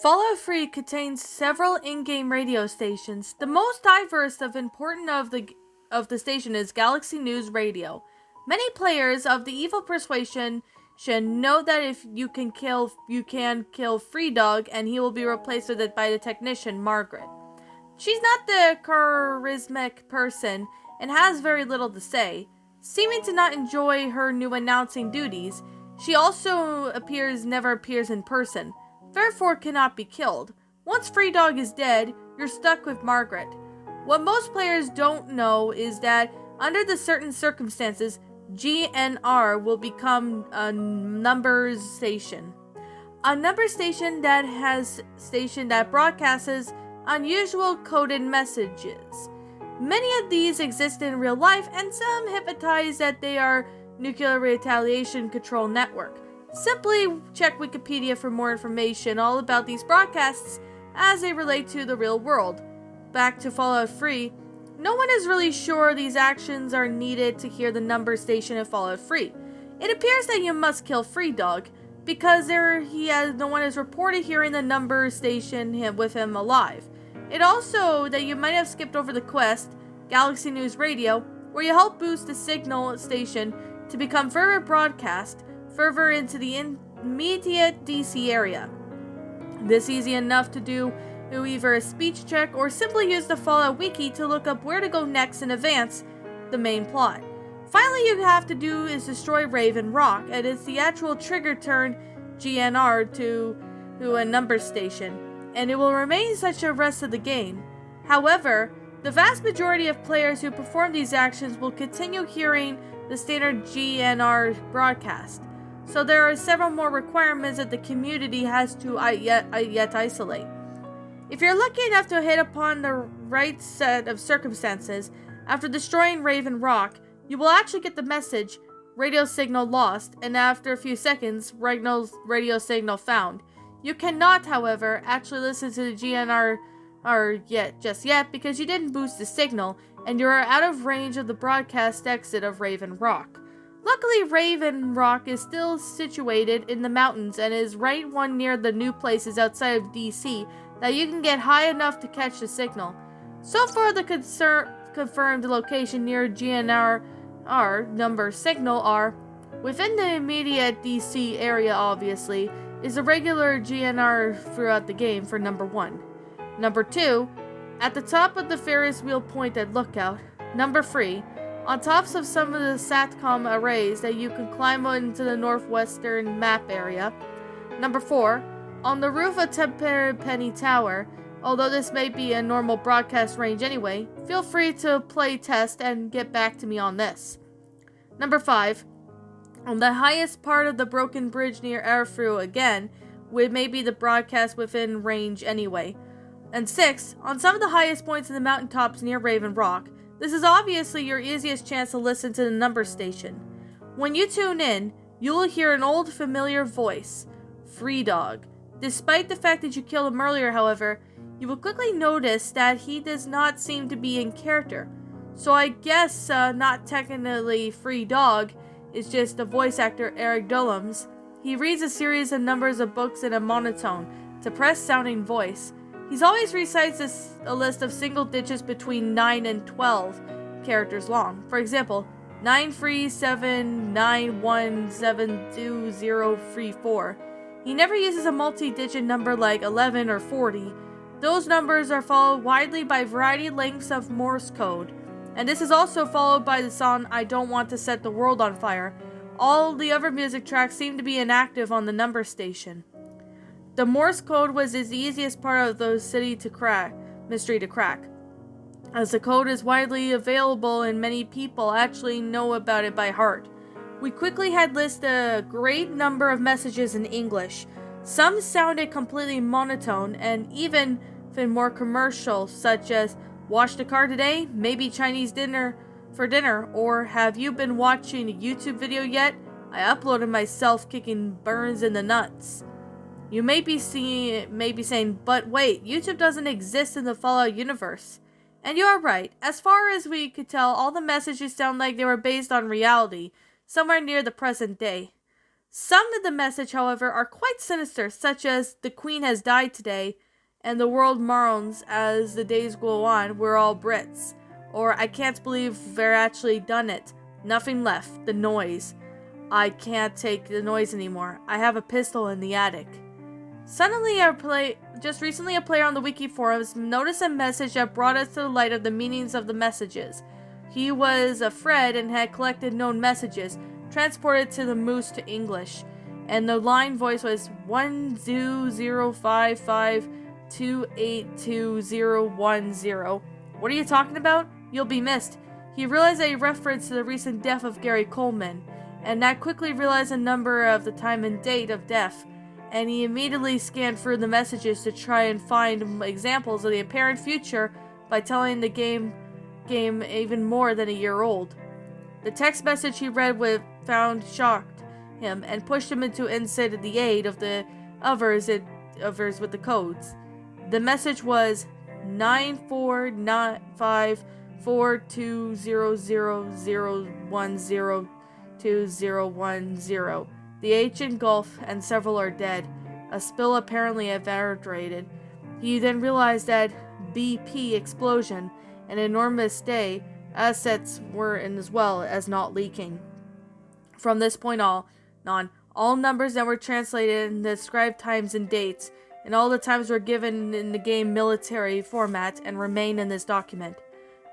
Fallout 3 contains several in-game radio stations. The most diverse of important of the station is Galaxy News Radio. Many players of the Evil Persuasion should know that if you can kill Free Dog, and he will be replaced with it by the technician Margaret. She's not the charismatic person and has very little to say. Seeming to not enjoy her new announcing duties, she also never appears in person, therefore cannot be killed. Once Free Dog is dead, you're stuck with Margaret. What most players don't know is that under the certain circumstances, GNR will become a numbers station. A number station that broadcasts unusual coded messages. Many of these exist in real life, and some hypothesize that they are nuclear retaliation control network. Simply check Wikipedia for more information all about these broadcasts as they relate to the real world. Back to Fallout 3, no one is really sure these actions are needed to hear the number station in Fallout 3. It appears that you must kill Free Dog, because no one has reported hearing the number station with him alive. It also that you might have skipped over the quest, Galaxy News Radio, where you help boost the signal station to become further broadcast further into the immediate DC area. This is easy enough to do through either a speech check or simply use the Fallout Wiki to look up where to go next and advance the main plot. Finally, you have to do is destroy Raven Rock, and it's the actual trigger turn GNR to a number station, and it will remain such the rest of the game. However, the vast majority of players who perform these actions will continue hearing the standard GNR broadcast, so there are several more requirements that the community has to yet isolate. If you're lucky enough to hit upon the right set of circumstances, after destroying Raven Rock, you will actually get the message, radio signal lost, and after a few seconds, radio signal found. You cannot, however, actually listen to the GNR just yet because you didn't boost the signal, and you are out of range of the broadcast exit of Raven Rock. Luckily, Raven Rock is still situated in the mountains and is right one near the new places outside of DC that you can get high enough to catch the signal. So far, the confirmed location near GNR number signal are within the immediate DC area, obviously, is a regular GNR throughout the game for number 1. Number 2, at the top of the Ferris wheel pointed lookout. Number 3, on tops of some of the SATCOM arrays that you can climb into the northwestern map area. Number 4, on the roof of Tenpenny Tower. Although this may be a normal broadcast range anyway, feel free to play test and get back to me on this. Number 5, on the highest part of the broken bridge near Airthrough again, which may be the broadcast within range anyway. And 6, on some of the highest points in the mountaintops near Raven Rock. This is obviously your easiest chance to listen to the number station. When you tune in, you will hear an old familiar voice, Free Dog. Despite the fact that you killed him earlier, however, you will quickly notice that he does not seem to be in character. So I guess not technically Free Dog, is just the voice actor Eric Dullums. He reads a series of numbers of books in a monotone, depressed sounding voice. He always recites a list of single digits between 9 and 12 characters long. For example, 93791720034. He never uses a multi-digit number like 11 or 40. Those numbers are followed widely by variety lengths of Morse code. And this is also followed by the song I Don't Want to Set the World on Fire. All the other music tracks seem to be inactive on the number station. The Morse code was the easiest part of the mystery to crack, as the code is widely available and many people actually know about it by heart. We quickly had listed a great number of messages in English. Some sounded completely monotone and even more commercial, such as "Wash the car today? Maybe Chinese dinner for dinner," or "Have you been watching a YouTube video yet? I uploaded myself kicking Burns in the nuts." You may be saying, but wait, YouTube doesn't exist in the Fallout universe. And you are right. As far as we could tell, all the messages sound like they were based on reality, somewhere near the present day. Some of the message, however, are quite sinister, such as "the Queen has died today," and "the world mourns as the days go on, we're all Brits," or "I can't believe they're actually done it. Nothing left. The noise. I can't take the noise anymore. I have a pistol in the attic." Just recently a player on the wiki forums noticed a message that brought us to the light of the meanings of the messages. He was a Fred and had collected known messages, transported to the Moose to English, and the line voice was 12055282010. "What are you talking about? You'll be missed." He realized a reference to the recent death of Gary Coleman, and Nat quickly realized the number of the time and date of death, and he immediately scanned through the messages to try and find examples of the apparent future by telling the game even more than a year old. The text message he read found shocked him and pushed him into instant the aid of the others with the codes. The message was 94954200010210. The ancient Gulf and several are dead. A spill apparently evaporated. He then realized that BP explosion, an enormous day, assets were in as well as not leaking. From this point on, all numbers that were translated and described times and dates, and all the times were given in the game military format and remain in this document.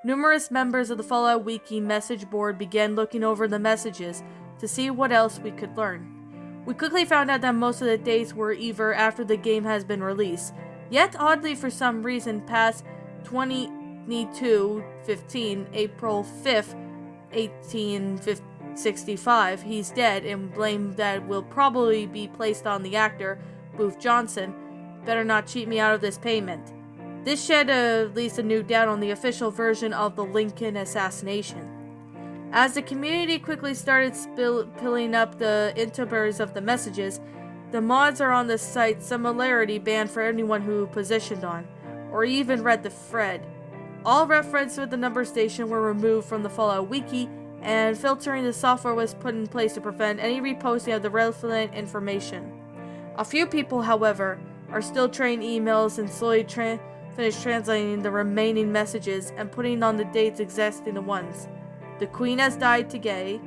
Numerous members of the Fallout Wiki message board began looking over the messages to see what else we could learn. We quickly found out that most of the dates were either after the game has been released, yet oddly for some reason past 22/15, April 5th, 1865, he's dead, and blame that will probably be placed on the actor, Booth Johnson. Better not cheat me out of this payment. This shed at least a new doubt on the official version of the Lincoln assassination. As the community quickly started filling up the interpreters of the messages, the mods are on the site similarity banned for anyone who positioned on, or even read the thread. All references with the number station were removed from the Fallout Wiki, and filtering the software was put in place to prevent any reposting of the relevant information. A few people, however, are still trading emails and slowly finish translating the remaining messages and putting on the dates existing the ones. "The Queen has died today.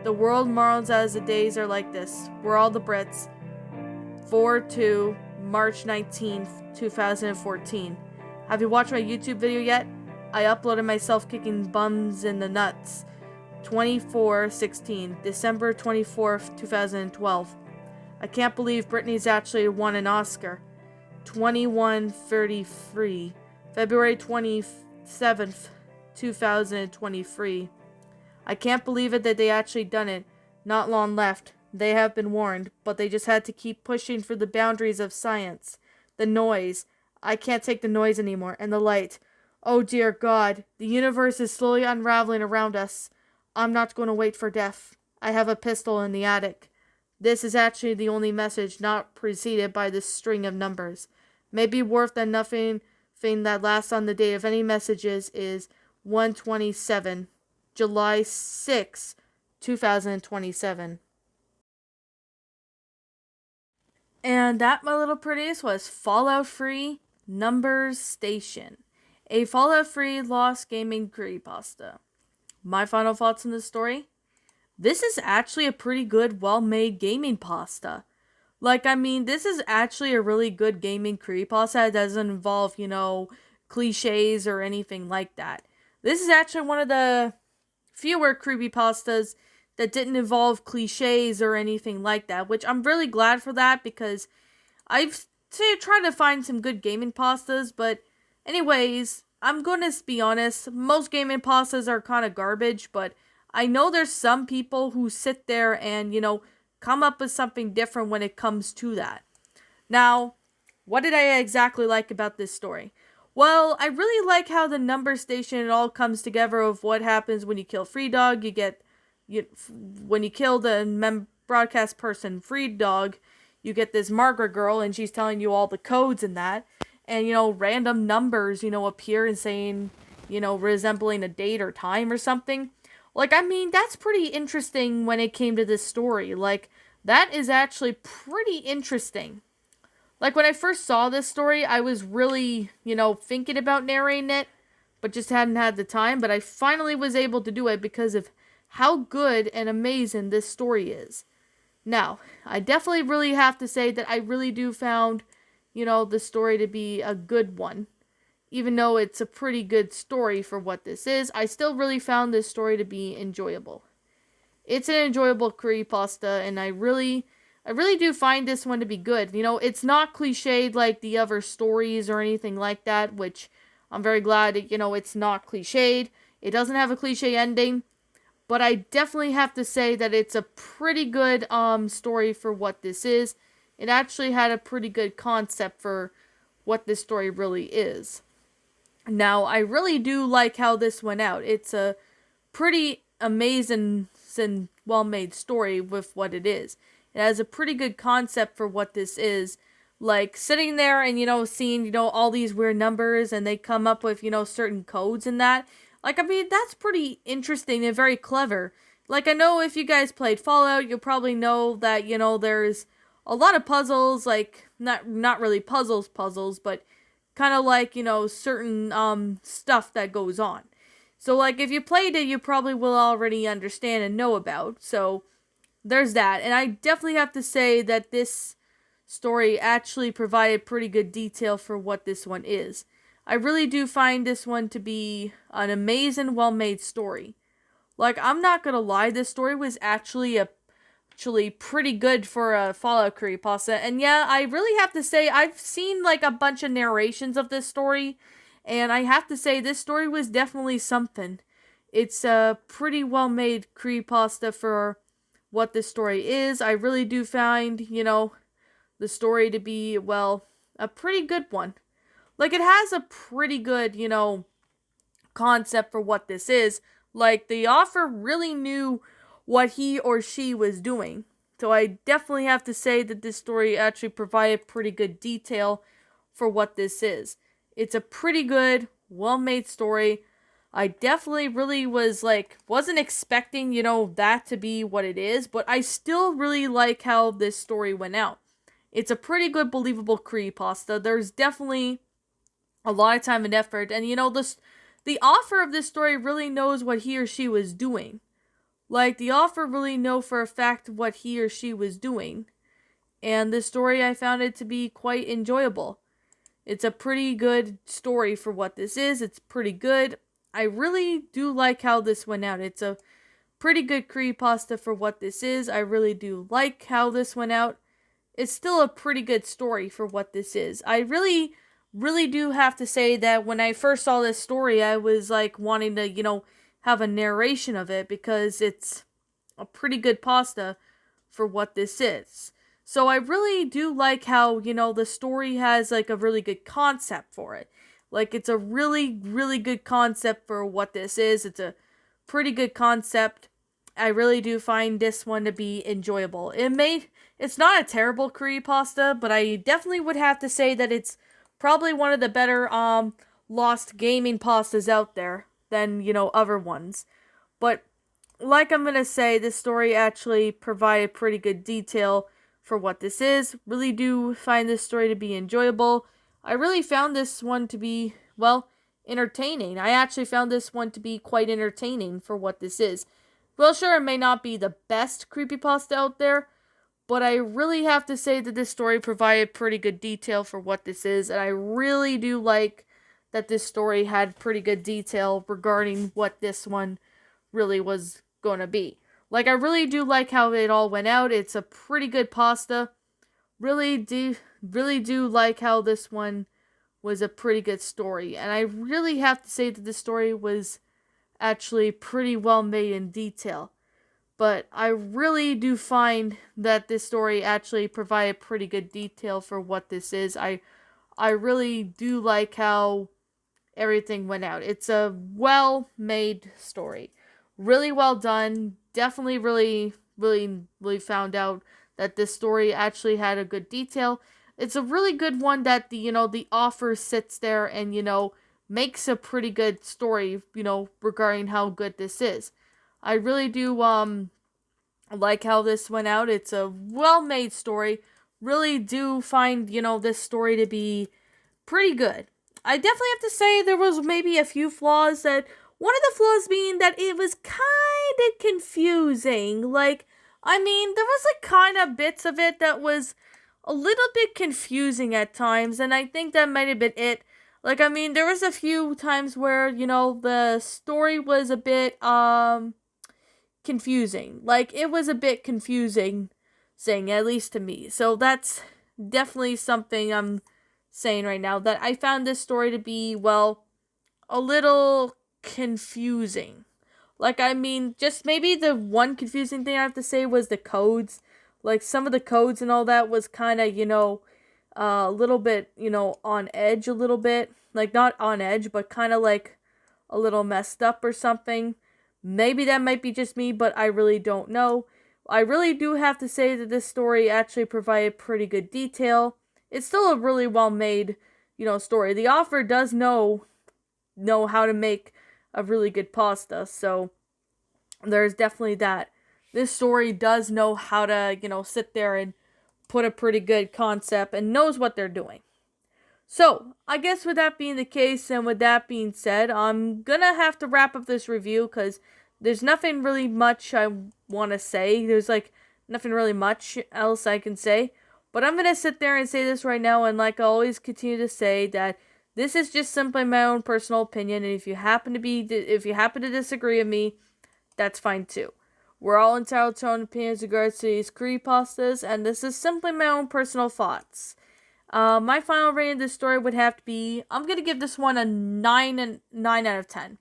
The world mourns as the days are like this. We're all the Brits. 4/2, March 19th, 2014. Have you watched my YouTube video yet? I uploaded myself kicking bums in the nuts. 24/16, December 24th, 2012. I can't believe Britney's actually won an Oscar. 21/33, February 27th, 2023. I can't believe it that they actually done it. Not long left. They have been warned, but they just had to keep pushing for the boundaries of science. The noise. I can't take the noise anymore. And the light. Oh dear God. The universe is slowly unraveling around us. I'm not going to wait for death. I have a pistol in the attic." This is actually the only message not preceded by this string of numbers. Maybe worse than nothing thing that lasts on the date of any messages is 127, July 6, 2027. And that, my little pretties, was Fallout 3 Numbers Station, a Fallout 3 Lost Gaming creepypasta. My final thoughts on this story? This is actually a pretty good, well-made gaming pasta. This is actually a really good gaming creepypasta that doesn't involve, cliches or anything like that. This is actually one of the fewer creepypastas that didn't involve cliches or anything like that, which I'm really glad for that because I've tried to find some good gaming pastas, but anyways, I'm gonna be honest, most gaming pastas are kind of garbage, but I know there's some people who sit there and, come up with something different when it comes to that. Now, what did I exactly like about this story? Well, I really like how the number station, it all comes together of what happens when you kill Free Dog. When you kill the broadcast person Free Dog, you get this Margaret girl, and she's telling you all the codes and that. And, random numbers, appear and saying, resembling a date or time or something. That's pretty interesting when it came to this story. that is actually pretty interesting. Like, when I first saw this story, I was really, thinking about narrating it, but just hadn't had the time. But I finally was able to do it because of how good and amazing this story is. Now, I definitely really have to say that I really do found, the story to be a good one. Even though it's a pretty good story for what this is, I still really found this story to be enjoyable. It's an enjoyable creepypasta, and I really do find this one to be good. It's not cliched like the other stories or anything like that, which I'm very glad, it's not cliched. It doesn't have a cliche ending, but I definitely have to say that it's a pretty good story for what this is. It actually had a pretty good concept for what this story really is. Now, I really do like how this went out. It's a pretty amazing and well-made story with what it is. It has a pretty good concept for what this is. Like, sitting there and, seeing, all these weird numbers, and they come up with, certain codes and that. Like, I mean, that's pretty interesting and very clever. Like, I know if you guys played Fallout, you'll probably know that, there's a lot of puzzles, like, not really puzzles, but kind of like, certain stuff that goes on. So, like, if you played it, you probably will already understand and know about. So, there's that. And I definitely have to say that this story actually provided pretty good detail for what this one is. I really do find this one to be an amazing, well-made story. Like, I'm not gonna lie, this story was actually pretty good for a Fallout creepypasta. And yeah, I really have to say, I've seen like a bunch of narrations of this story, and I have to say this story was definitely something. It's a pretty well made creepypasta for what this story is. I really do find, the story to be, well, a pretty good one. Like, it has a pretty good, concept for what this is. Like, the author really knew what he or she was doing. So I definitely have to say that this story actually provided pretty good detail for what this is. It's a pretty good, well-made story. I definitely really wasn't expecting, that to be what it is, but I still really like how this story went out. It's a pretty good, believable creepypasta. There's definitely a lot of time and effort, and the author of this story really knows what he or she was doing. Like, the author really know for a fact what he or she was doing. And this story, I found it to be quite enjoyable. It's a pretty good story for what this is. It's pretty good. I really do like how this went out. It's a pretty good creepypasta for what this is. I really do like how this went out. It's still a pretty good story for what this is. I really do have to say that when I first saw this story, I was like wanting to, have a narration of it because it's a pretty good pasta for what this is. So I really do like how, the story has like a really good concept for it. Like, it's a really, really good concept for what this is. It's a pretty good concept. I really do find this one to be enjoyable. It's not a terrible creepypasta, but I definitely would have to say that it's probably one of the better lost gaming pastas out there than, other ones. But like I'm gonna say, this story actually provided pretty good detail for what this is. Really do find this story to be enjoyable. I really found this one to be, well, entertaining. I actually found this one to be quite entertaining for what this is. Well, sure, it may not be the best creepypasta out there, but I really have to say that this story provided pretty good detail for what this is, and I really do like that this story had pretty good detail regarding what this one really was going to be. Like, I really do like how it all went out. It's a pretty good pasta. Really do like how this one was a pretty good story. And I really have to say that the story was actually pretty well made in detail. But I really do find that this story actually provided pretty good detail for what this is. I really do like how everything went out. It's a well-made story. Really well done. Definitely really found out that this story actually had a good detail. It's a really good one that the author sits there and makes a pretty good story, regarding how good this is. I really do I like how this went out. It's a well-made story. Really do find, this story to be pretty good. I definitely have to say there was maybe a few flaws. That one of the flaws being that it was kind of confusing. There was kind of bits of it that was a little bit confusing at times, and I think that might have been it. There was a few times where, the story was a bit confusing. It was a bit confusing, saying, at least to me. So that's definitely something I'm saying right now, that I found this story to be, well, a little confusing. Just maybe the one confusing thing I have to say was the codes. Some of the codes and all that was kind of, a little bit, on edge a little bit. Not on edge, but kind of a little messed up or something. Maybe that might be just me, but I really don't know. I really do have to say that this story actually provided pretty good detail. It's still a really well made, story. The author does know how to make a really good pasta, so there's definitely that. This story does know how to, sit there and put a pretty good concept and knows what they're doing. So, I guess with that being the case and with that being said, I'm gonna have to wrap up this review because there's nothing really much I want to say. There's nothing really much else I can say. But I'm gonna sit there and say this right now, and I always continue to say that this is just simply my own personal opinion, and if you happen to disagree with me, that's fine too. We're all entitled to our own opinions in regards to these creepypastas, and this is simply my own personal thoughts. My final rating of this story would have to be, I'm gonna give this one a 9 out of 10.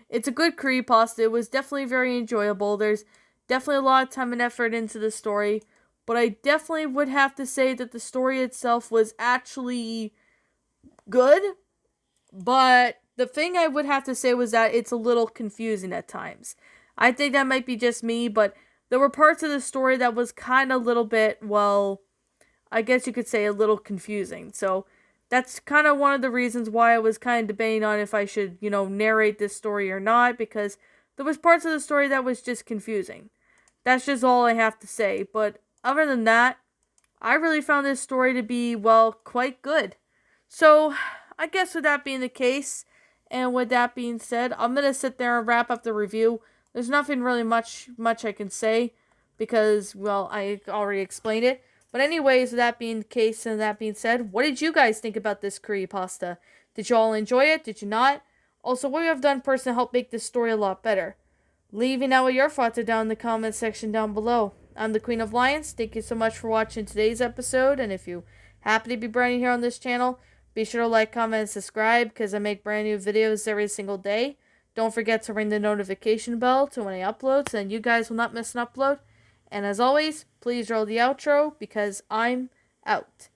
It's a good creepypasta. It was definitely very enjoyable. There's definitely a lot of time and effort into the story, but I definitely would have to say that the story itself was actually good, but the thing I would have to say was that it's a little confusing at times. I think that might be just me, but there were parts of the story that was kind of a little bit, well, I guess you could say a little confusing. So that's kind of one of the reasons why I was kind of debating on if I should, narrate this story or not, because there was parts of the story that was just confusing. That's just all I have to say. But other than that, I really found this story to be, well, quite good. So I guess with that being the case, and with that being said, I'm going to sit there and wrap up the review. There's nothing really much I can say because, well, I already explained it. But anyways, with that being the case and that being said, what did you guys think about this creepypasta? Did you all enjoy it? Did you not? Also, what you have done personally to help make this story a lot better? Leaving out what your thoughts are down in the comment section down below. I'm the Queen of Lions. Thank you so much for watching today's episode. And if you happen to be brand new here on this channel, be sure to like, comment, and subscribe because I make brand new videos every single day. Don't forget to ring the notification bell to when I upload so then you guys will not miss an upload. And as always, please roll the outro because I'm out.